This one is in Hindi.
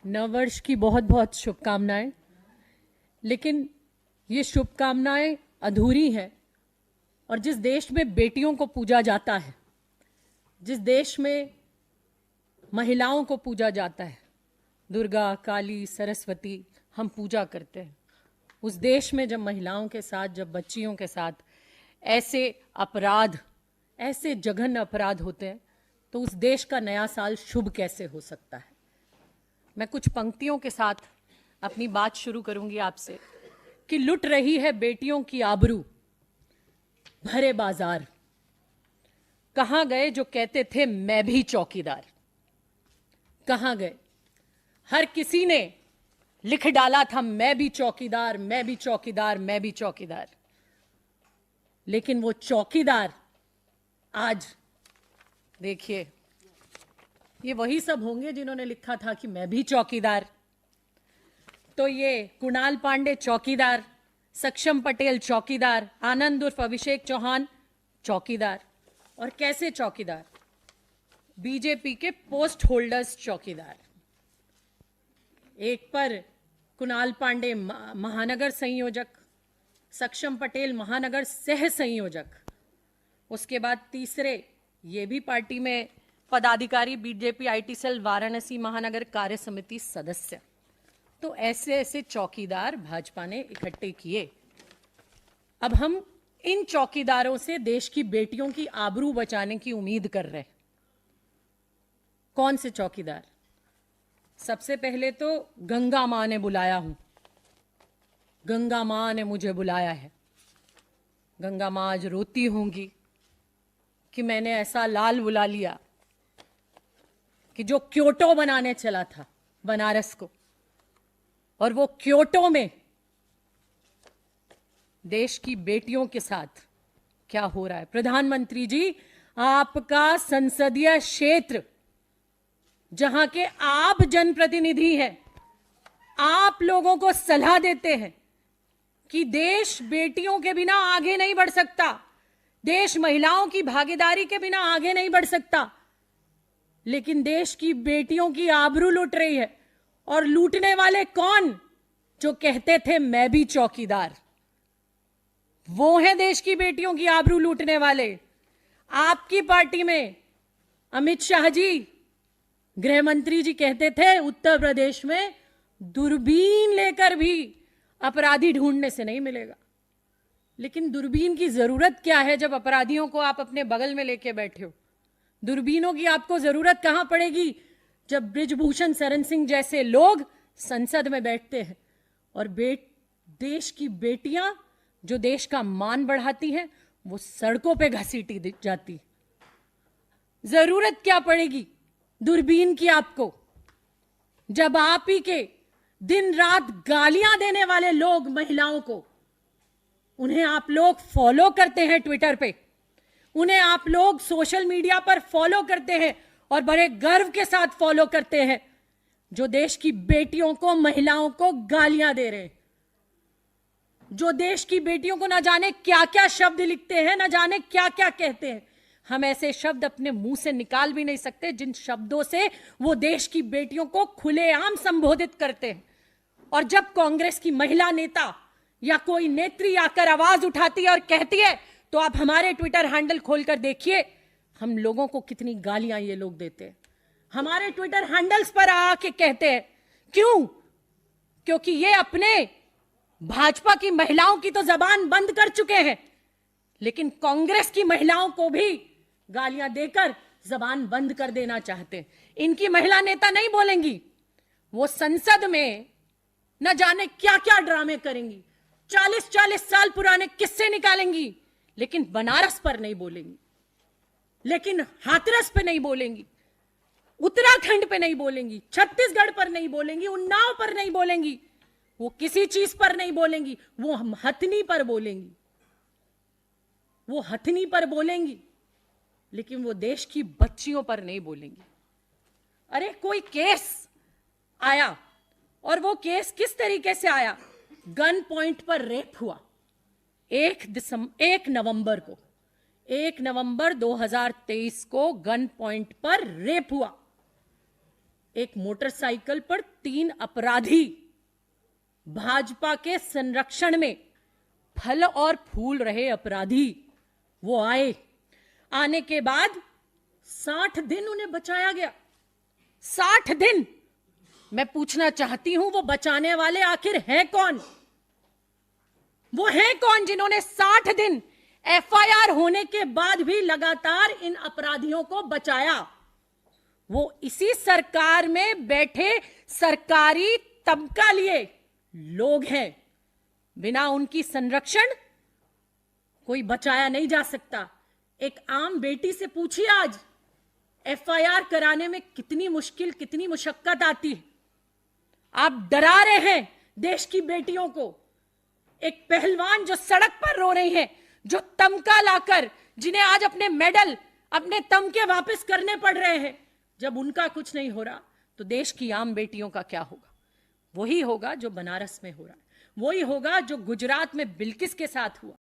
नववर्ष की बहुत बहुत शुभकामनाएं। लेकिन ये शुभकामनाएं अधूरी हैं। और जिस देश में बेटियों को पूजा जाता है, जिस देश में महिलाओं को पूजा जाता है, दुर्गा, काली, सरस्वती हम पूजा करते हैं, उस देश में जब महिलाओं के साथ, जब बच्चियों के साथ ऐसे अपराध, ऐसे जघन्य अपराध होते हैं, तो उस देश का नया साल शुभ कैसे हो सकता है। मैं कुछ पंक्तियों के साथ अपनी बात शुरू करूंगी आपसे कि लुट रही है बेटियों की आबरू भरे बाजार। कहां गए जो कहते थे मैं भी चौकीदार? कहां गए? हर किसी ने लिख डाला था मैं भी चौकीदार, मैं भी चौकीदार, मैं भी चौकीदार। लेकिन वो चौकीदार आज देखिए, ये वही सब होंगे जिन्होंने लिखा था कि मैं भी चौकीदार। तो ये कुणाल पांडे चौकीदार, सक्षम पटेल चौकीदार, आनंद उर्फ अभिषेक चौहान चौकीदार। और कैसे चौकीदार? बीजेपी के पोस्ट होल्डर्स चौकीदार। एक पर कुणाल पांडे महानगर संयोजक, सक्षम पटेल महानगर सह संयोजक, उसके बाद तीसरे ये भी पार्टी में पदाधिकारी, बीजेपी आईटी सेल वाराणसी महानगर कार्य समिति सदस्य। तो ऐसे ऐसे चौकीदार भाजपा ने इकट्ठे किए। अब हम इन चौकीदारों से देश की बेटियों की आबरू बचाने की उम्मीद कर रहे हैं। कौन से चौकीदार? सबसे पहले तो गंगा मां ने बुलाया हूं, गंगा मां ने मुझे बुलाया है। गंगा मां आज रोती होंगी कि मैंने ऐसा लाल बुला लिया कि जो क्योटो बनाने चला था बनारस को, और वो क्योटो में देश की बेटियों के साथ क्या हो रहा है। प्रधानमंत्री जी, आपका संसदीय क्षेत्र, जहां के आप जनप्रतिनिधि हैं, आप लोगों को सलाह देते हैं कि देश बेटियों के बिना आगे नहीं बढ़ सकता, देश महिलाओं की भागीदारी के बिना आगे नहीं बढ़ सकता। लेकिन देश की बेटियों की आबरू लूट रही है। और लूटने वाले कौन? जो कहते थे मैं भी चौकीदार, वो हैं देश की बेटियों की आबरू लूटने वाले। आपकी पार्टी में अमित शाह जी, गृह मंत्री जी कहते थे उत्तर प्रदेश में दूरबीन लेकर भी अपराधी ढूंढने से नहीं मिलेगा। लेकिन दूरबीन की जरूरत क्या है जब अपराधियों को आप अपने बगल में लेके बैठे हो? दूरबीनों की आपको जरूरत कहां पड़ेगी जब बृजभूषण शरण सिंह जैसे लोग संसद में बैठते हैं और देश की बेटियां जो देश का मान बढ़ाती हैं वो सड़कों पे घसीटी जाती। जरूरत क्या पड़ेगी दूरबीन की आपको जब आप ही के दिन रात गालियां देने वाले लोग महिलाओं को, उन्हें आप लोग फॉलो करते हैं ट्विटर पे, उन्हें आप लोग सोशल मीडिया पर फॉलो करते हैं और बड़े गर्व के साथ फॉलो करते हैं, जो देश की बेटियों को, महिलाओं को गालियां दे रहे हैं, जो देश की बेटियों को ना जाने क्या क्या शब्द लिखते हैं, ना जाने क्या क्या कहते हैं। हम ऐसे शब्द अपने मुंह से निकाल भी नहीं सकते जिन शब्दों से वो देश की बेटियों को खुलेआम संबोधित करते हैं। और जब कांग्रेस की महिला नेता या कोई नेत्री आकर आवाज उठाती है और कहती है, तो आप हमारे ट्विटर हैंडल खोलकर देखिए हम लोगों को कितनी गालियां ये लोग देते हैं। हमारे ट्विटर हैंडल्स पर आके कहते हैं। क्यों? क्योंकि ये अपने भाजपा की महिलाओं की तो जबान बंद कर चुके हैं, लेकिन कांग्रेस की महिलाओं को भी गालियां देकर जबान बंद कर देना चाहते हैं। इनकी महिला नेता नहीं बोलेंगी, वो संसद में न जाने क्या क्या ड्रामे करेंगी, 40-40 साल पुराने किस्से निकालेंगी, लेकिन बनारस पर नहीं बोलेंगी, लेकिन हाथरस पे नहीं बोलेंगी, उत्तराखंड पे नहीं बोलेंगी, छत्तीसगढ़ पर नहीं बोलेंगी, उन्नाव पर नहीं बोलेंगी, वो किसी चीज पर नहीं बोलेंगी, वो हथनी पर बोलेंगी, वो हथनी पर बोलेंगी, लेकिन वो देश की बच्चियों पर नहीं बोलेंगी। अरे कोई केस आया, और वो केस किस तरीके से आया? गन पॉइंट पर रेप हुआ 1 नवंबर को, 1 नवंबर 2023 को गन पॉइंट पर रेप हुआ। एक मोटरसाइकिल पर 3 अपराधी भाजपा के संरक्षण में फल और फूल रहे अपराधी वो आने के बाद 60 दिन उन्हें बचाया गया। 60 दिन। मैं पूछना चाहती हूं वो बचाने वाले आखिर हैं कौन? वो हैं कौन जिन्होंने 60 दिन एफआईआर होने के बाद भी लगातार इन अपराधियों को बचाया? वो इसी सरकार में बैठे सरकारी तबका लिए लोग हैं। बिना उनकी संरक्षण कोई बचाया नहीं जा सकता। एक आम बेटी से पूछिए आज एफआईआर कराने में कितनी मुश्किल, कितनी मुशक्कत आती है। आप डरा रहे हैं देश की बेटियों को। एक पहलवान जो सड़क पर रो रही है, जो तमगा लाकर, जिन्हें आज अपने मेडल, अपने तमगे वापस करने पड़ रहे हैं, जब उनका कुछ नहीं हो रहा तो देश की आम बेटियों का क्या होगा? वही होगा जो बनारस में हो रहा है, वही होगा जो गुजरात में बिल्किस के साथ हुआ।